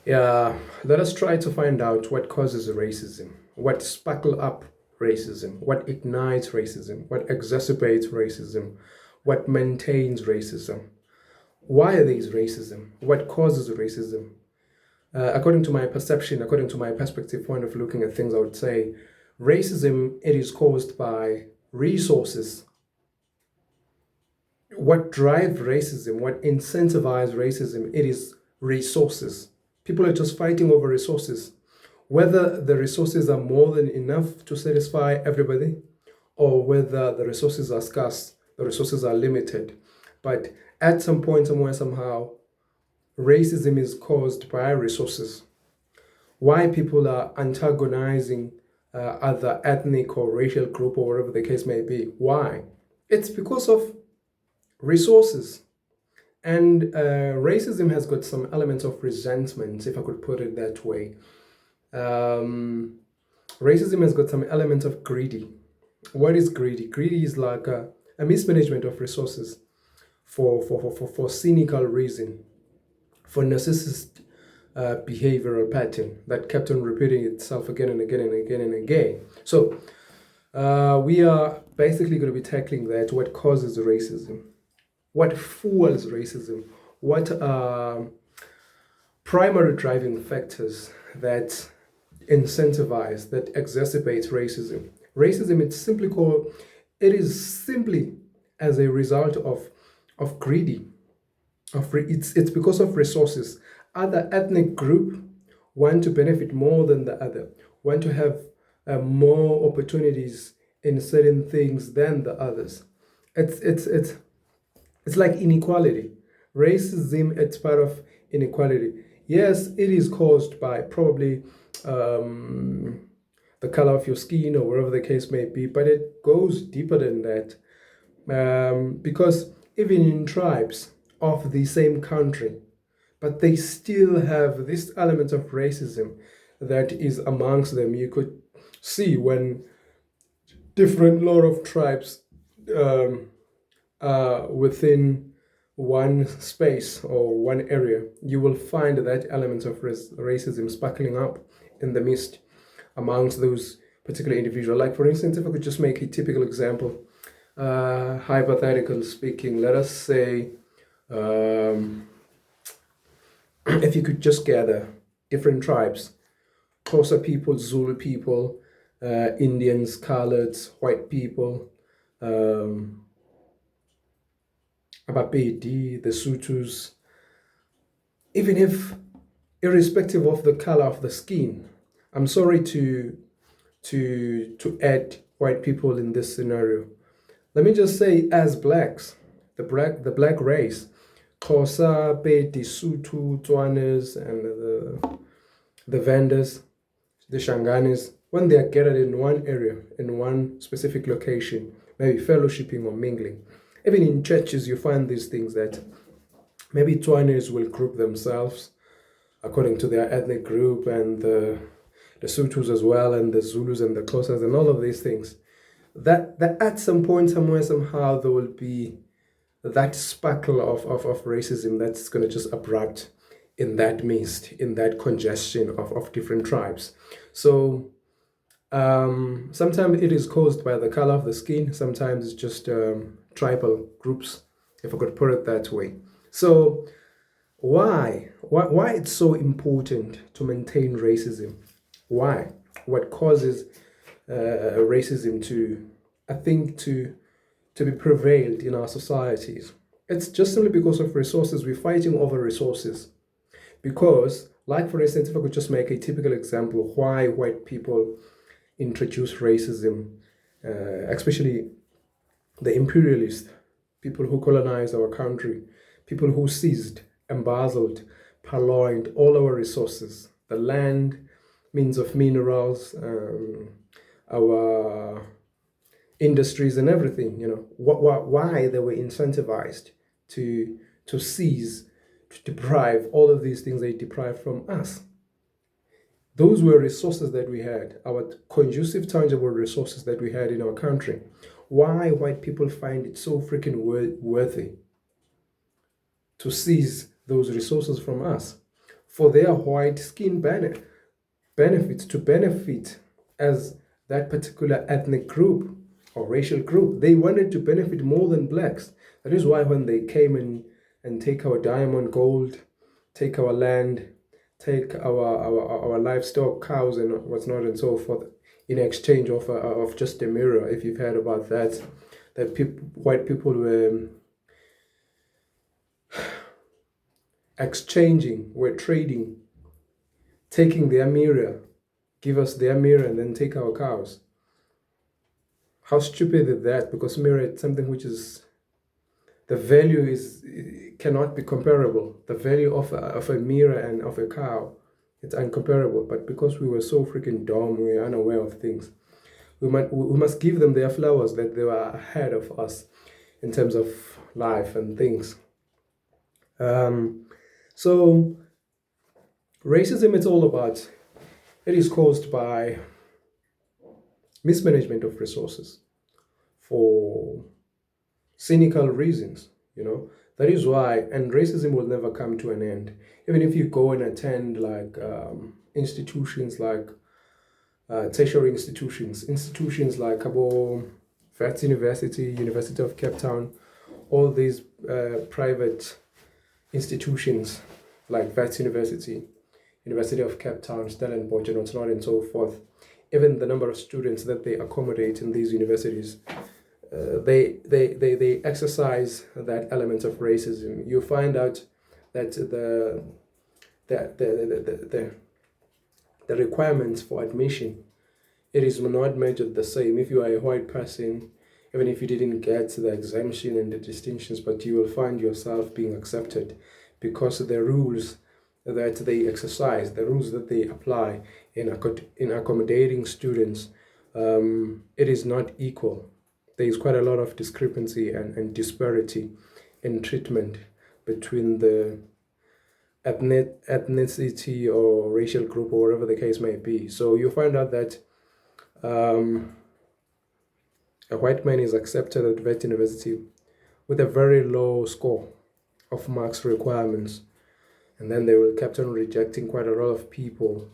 Yeah, let us try to find out what causes racism, what sparkle up racism, what ignites racism, what exacerbates racism, what maintains racism. Why there is racism? What causes racism? According to my perception, according to my perspective point of looking at things, I would say racism it is caused by resources. What drive racism, what incentivize racism, it is resources. People are just fighting over resources. Whether the resources are more than enough to satisfy everybody, or whether the resources are scarce, the resources are limited. But at some point, somewhere, somehow, racism is caused by resources. Why people are antagonizing other ethnic or racial group or whatever the case may be. Why? It's because of resources. And racism has got some elements of resentment, if I could put it that way. Um, Racism has got some elements of greedy. What is greedy? Greedy is like a mismanagement of resources for cynical reason, for narcissist behavioral pattern that kept on repeating itself again and again and again and again. So we are basically going to be tackling that. What causes racism? What fuels racism? What are primary driving factors that incentivize, that exacerbate racism? Racism, it is simply as a result of greedy, it's because of resources. Other ethnic group want to benefit more than the other, want to have more opportunities in certain things than the others. It's like inequality. Racism, it's part of inequality. Yes, it is caused by probably the color of your skin or whatever the case may be, but it goes deeper than that. Because even in tribes of the same country, but they still have this element of racism that is amongst them. You could see when different lot of tribes um, within one space or one area, you will find that element of racism sparkling up in the midst amongst those particular individuals. Like, for instance, if I could just make a typical example, hypothetical speaking, let us say, um, if you could just gather different tribes, Xhosa people, Zulu people, Indians, coloreds, white people, um, Abapedi, the Sutus, even if irrespective of the color of the skin, I'm sorry to add white people in this scenario. Let me just say, as blacks, the black race, Xhosa, Pedi, Sotho, Tswanas, and the vendors, the Shanganis, when they are gathered in one area, in one specific location, maybe fellowshipping or mingling. Even in churches, you find these things that maybe Tswanis will group themselves according to their ethnic group, and the Sothos as well, and the Zulus and the Xhosas, and all of these things. That at some point, somewhere, somehow, there will be that sparkle of racism that's going to just erupt in that mist, in that congestion of different tribes. So sometimes it is caused by the color of the skin, sometimes it's just tribal groups, if I could put it that way. So why it's so important to maintain racism? Why? What causes racism to, I think, to be prevailed in our societies? It's just simply because of resources. We're fighting over resources. Because, like, for instance, if I could just make a typical example, why white people introduce racism, especially the imperialists, people who colonized our country, people who seized, embezzled, purloined all our resources, the land, means of minerals, our industries and everything. Why they were incentivized to seize, to deprive all of these things they deprived from us. Those were resources that we had, our conducive, tangible resources that we had in our country. Why white people find it so freaking worthy to seize those resources from us? for their white skin benefits, to benefit as that particular ethnic group or racial group. They wanted to benefit more than blacks. That is why when they came in and take our diamond, gold, take our land, take our livestock, cows and what's not and so forth, in exchange of just a mirror, if you've heard about that, white people were exchanging, were trading, taking their mirror, give us their mirror and then take our cows. How stupid is that? Because mirror is something which is, the value is, cannot be comparable. The value of a mirror and of a cow, it's incomparable. But because we were so freaking dumb, we were unaware of things, we must give them their flowers, that they were ahead of us in terms of life and things. So racism, it's all about, it is caused by mismanagement of resources for cynical reasons, That is why, and racism will never come to an end. Even if you go and attend like institutions like tertiary institutions like Cabo Vets University, University of Cape Town, all these private institutions like Vets University, University of Cape Town, Stellenbosch, and whatnot and so forth, even the number of students that they accommodate in these universities, they exercise that element of racism. You find out that the requirements for admission, it is not measured the same. If you are a white person, even if you didn't get the exemption and the distinctions, but you will find yourself being accepted because of the rules that they exercise, the rules that they apply in accommodating students, it is not equal. There is quite a lot of discrepancy and disparity in treatment between the ethnicity or racial group or whatever the case may be. So you find out that a white man is accepted at Vet University with a very low score of marks requirements, and then they will keep on rejecting quite a lot of people,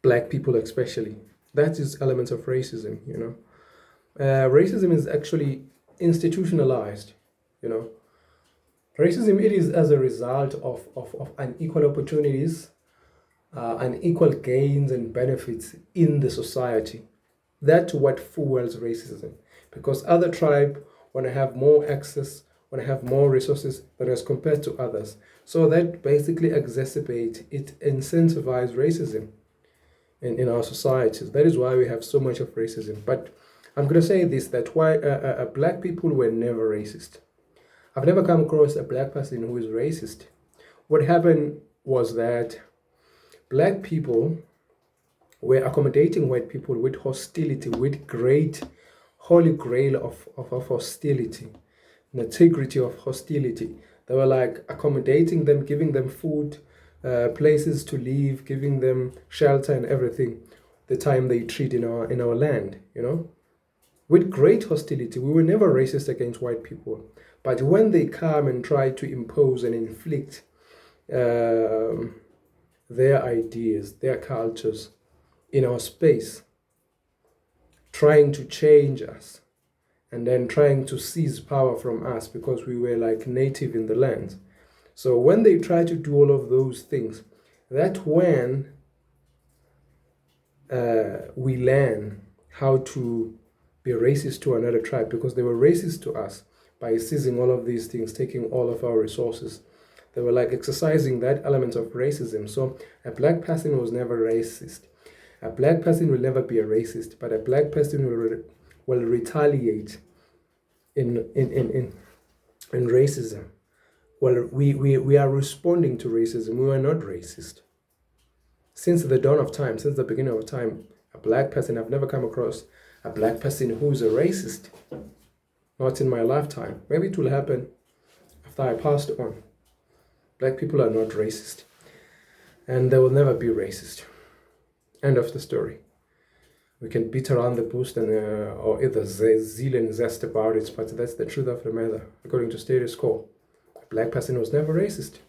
black people especially. That is elements of racism, Racism is actually institutionalized, Racism, it is as a result of unequal opportunities, unequal gains and benefits in the society. That's what fuels racism, because other tribe want to have more access, want to have more resources than as compared to others. So that basically exacerbates, it incentivizes racism in our societies. That is why we have so much of racism. But I'm going to say this, that why black people were never racist. I've never come across a black person who is racist. What happened was that black people were accommodating white people with hostility, with great holy grail of hostility, an integrity of hostility. They were like accommodating them, giving them food, places to live, giving them shelter and everything, the time they treat in our land, with great hostility. We were never racist against white people. But when they come and try to impose and inflict their ideas, their cultures in our space, trying to change us, and then trying to seize power from us because we were like native in the land. So when they try to do all of those things, that's when we learn how to be racist to another tribe, because they were racist to us by seizing all of these things, taking all of our resources. They were like exercising that element of racism. So a black person was never racist. A black person will never be a racist, but a black person will retaliate in racism. Well, we are responding to racism. We are not racist. Since the dawn of time, since the beginning of time, a black person, I've never come across a black person who's a racist. Not in my lifetime. Maybe it will happen after I passed on. Black people are not racist. And they will never be racist. End of the story. We can beat around the bush and or either zeal and zest about it, but that's the truth of the matter. According to status quo, a black person was never racist.